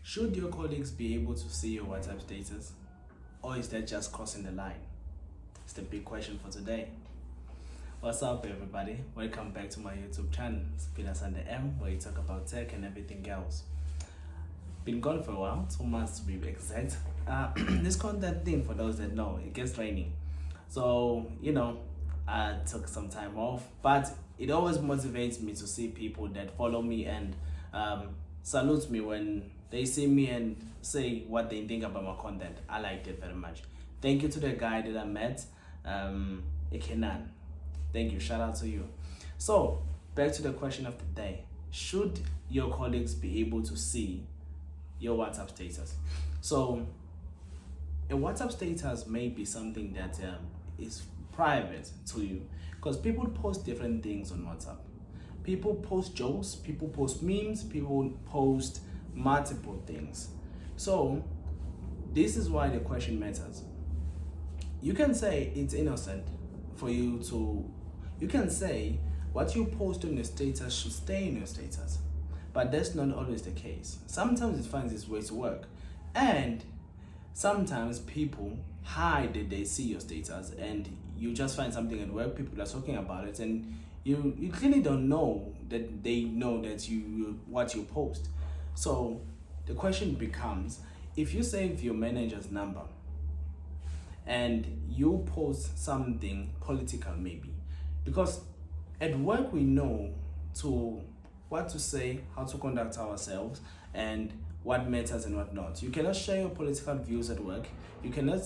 Should your colleagues be able to see your WhatsApp status, or is that just crossing the line? It's the big question for today. What's up, everybody? Welcome back to my YouTube channel. It's Pinas and the M, where you talk about tech and everything else. Been gone for a while, 2 months to be exact. This content thing, for those that know, it gets raining. So, I took some time off, but it always motivates me to see people that follow me and salute me when they see me and say what they think about my content. I liked it very much. Thank you to the guy that I met, Ikenan. Thank you, shout out to you. So, back to the question of the day. Should your colleagues be able to see your WhatsApp status? So, a WhatsApp status may be something that is private to you, because people post different things on WhatsApp. People post jokes, people post memes, people post multiple things. So this is why the question matters. You can say it's innocent for you to, you can say what you post on your status should stay in your status, but that's not always the case. Sometimes it finds its way to work, and sometimes people hide that they see your status, and you just find something at work, people are talking about it, and you clearly don't know that they know that you what you post. So the question becomes, if you save your manager's number and you post something political, maybe, because at work we know what to say, how to conduct ourselves, and what matters and what not. You cannot share your political views at work. You cannot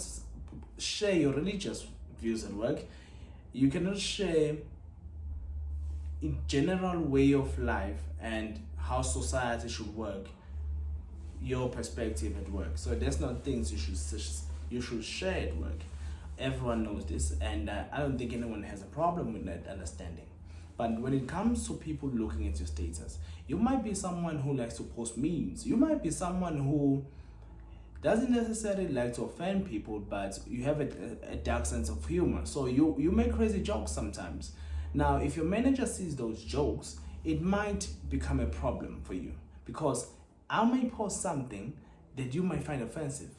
share your religious views at work. You cannot share in general way of life and how society should work, your perspective at work. So there's not things you should share at work. Everyone knows this, and I don't think anyone has a problem with that understanding. But when it comes to people looking at your status, you might be someone who likes to post memes. You might be someone who doesn't necessarily like to offend people, but you have a dark sense of humor. So you make crazy jokes sometimes. Now, if your manager sees those jokes, it might become a problem for you, because I may post something that you might find offensive.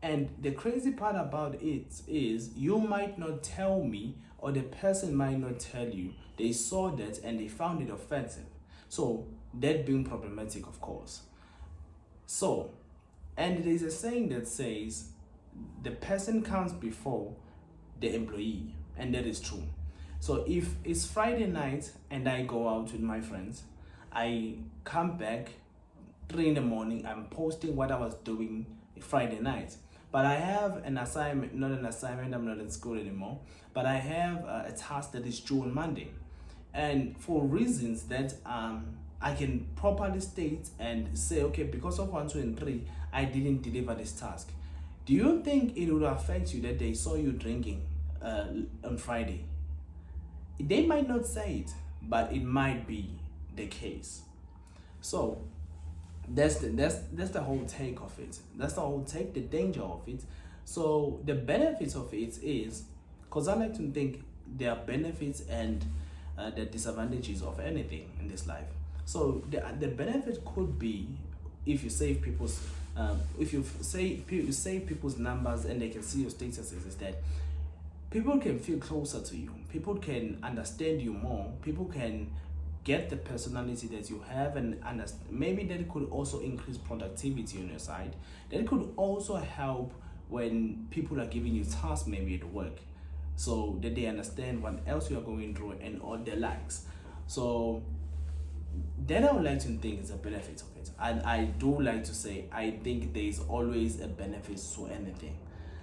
And the crazy part about it is you might not tell me, or the person might not tell you they saw that and they found it offensive. So that being problematic, of course. So, and there's a saying that says the person comes before the employee, and that is true. So if it's Friday night and I go out with my friends, I come back 3 in the morning, I'm posting what I was doing Friday night. But I have an assignment, not an assignment, I'm not in school anymore, but I have a task that is due on Monday. And for reasons that I can properly state and say, okay, because of 1, 2, and 3, I didn't deliver this task. Do you think it would affect you that they saw you drinking on Friday? They might not say it, but it might be the case. So that's the whole take of it. That's the whole take, the danger of it. So the benefits of it is, because I like to think there are benefits and the disadvantages of anything in this life. So the benefit could be, if you save people's save people's numbers and they can see your statuses, is that people can feel closer to you. People can understand you more. People can get the personality that you have, and maybe that could also increase productivity on your side. That could also help when people are giving you tasks, maybe at work, so that they understand what else you are going through and all the likes. So that I would like to think is a benefit of it. And I do like to say, I think there is always a benefit to anything.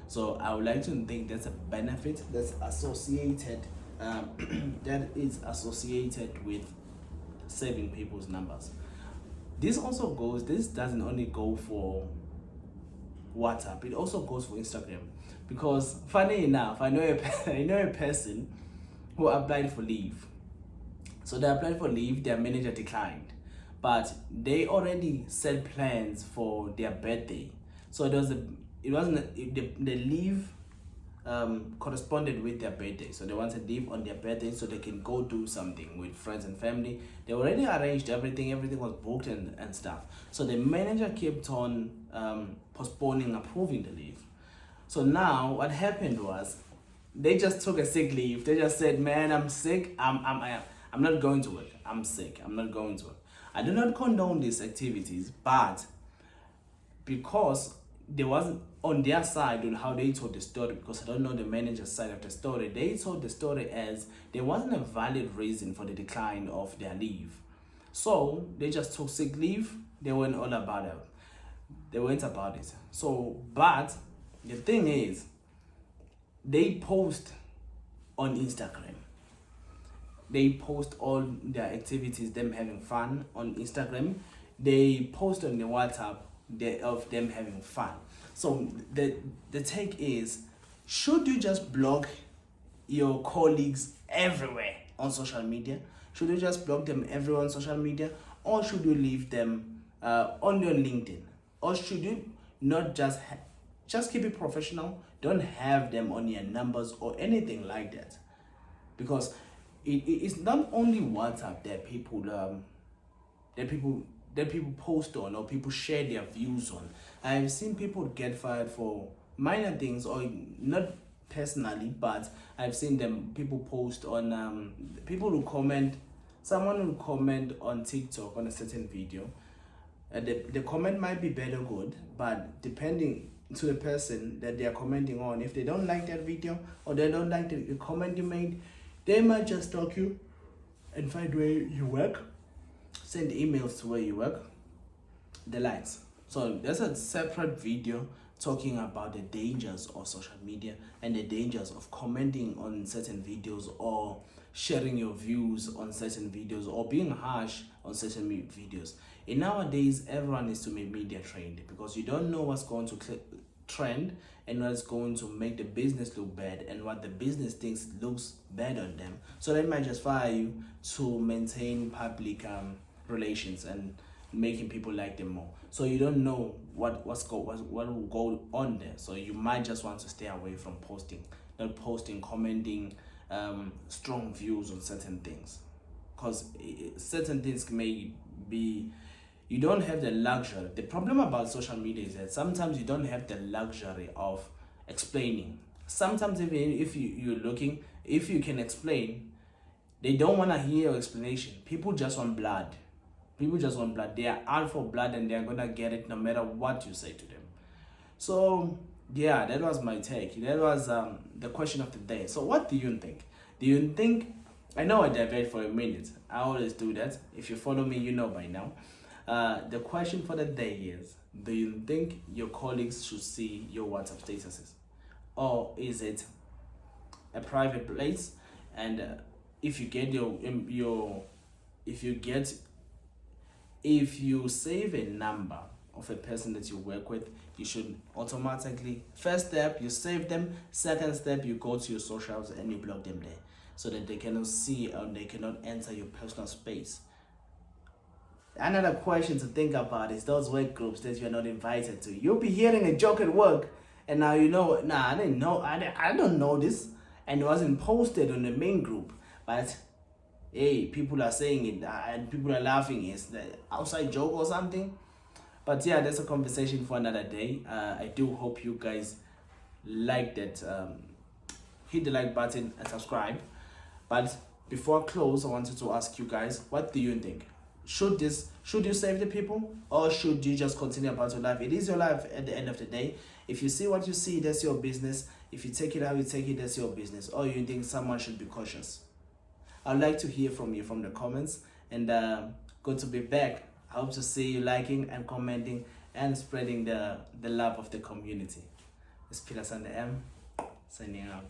So I would like to think that's a benefit that's associated, that is associated with saving people's numbers. This doesn't only go for WhatsApp, it also goes for Instagram. Because funny enough, I know a person who applied for leave. So they applied for leave, their manager declined, but they already set plans for their birthday. So the leave corresponded with their birthday. So they want to leave on their birthday so they can go do something with friends and family. They already arranged everything was booked and stuff. So the manager kept on postponing approving the leave. So now what happened was they just took a sick leave. They just said, man, I'm sick. I'm not going to work. I'm sick. I'm not going to work. I do not condone these activities, but because there wasn't on their side on how they told the story, because I don't know the manager's side of the story, they told the story as there wasn't a valid reason for the decline of their leave. So they just took sick leave. They went all about it. They went about it. So, but the thing is, they post on Instagram. They post all their activities, them having fun on Instagram. They post on the WhatsApp of them having fun. So the take is, should you just block your colleagues everywhere on social media? Should you just block them everywhere on social media? Or should you leave them on your LinkedIn? Or should you not just keep it professional? Don't have them on your numbers or anything like that. Because it's not only WhatsApp that people post on or people share their views on. I've seen people get fired for minor things, or not personally, but I've seen people post on someone will comment on TikTok on a certain video. The comment might be bad or good, but depending to the person that they are commenting on, if they don't like that video or they don't like the comment you made, they might just stalk you and find where you work, send emails to where you work, the likes. So there's a separate video talking about the dangers of social media and the dangers of commenting on certain videos or sharing your views on certain videos or being harsh on certain videos. And nowadays, everyone needs to be media trained, because you don't know what's going to trend and what's going to make the business look bad and what the business thinks looks bad on them. So they might just fire you to maintain public relations and making people like them more. So you don't know what will go on there. So you might just want to stay away from commenting strong views on certain things, because certain things may be, you don't have the luxury. The problem about social media is that sometimes you don't have the luxury of explaining. Sometimes even if you're looking, if you can explain, they don't want to hear your explanation. People just want blood. They are out for blood and they're gonna get it no matter what you say to them. So yeah, that was my take. That was the question of the day. So what do you think? Do you think, I know I divert for a minute. I always do that. If you follow me, you know by now. The question for the day is, do you think your colleagues should see your WhatsApp statuses? Or is it a private place? And if you save a number of a person that you work with, you should automatically, first step, you save them. Second step, you go to your socials and you block them there, so that they cannot see or they cannot enter your personal space. Another question to think about is those work groups that you're not invited to. You'll be hearing a joke at work, and now you know, I didn't know, I don't know this, and it wasn't posted on the main group, but hey, people are saying it and people are laughing. It's the outside joke or something. But yeah, that's a conversation for another day. I do hope you guys like that. Hit the like button and subscribe. But before I close, I wanted to ask you guys, what do you think? Should you save the people, or should you just continue about your life? It is your life at the end of the day. If you see what you see, that's your business. If you take it how you take it, that's your business. Or you think someone should be cautious? I'd like to hear from you from the comments, and good to be back. I hope to see you liking and commenting and spreading the love of the community. It's Peter Sander M, signing out.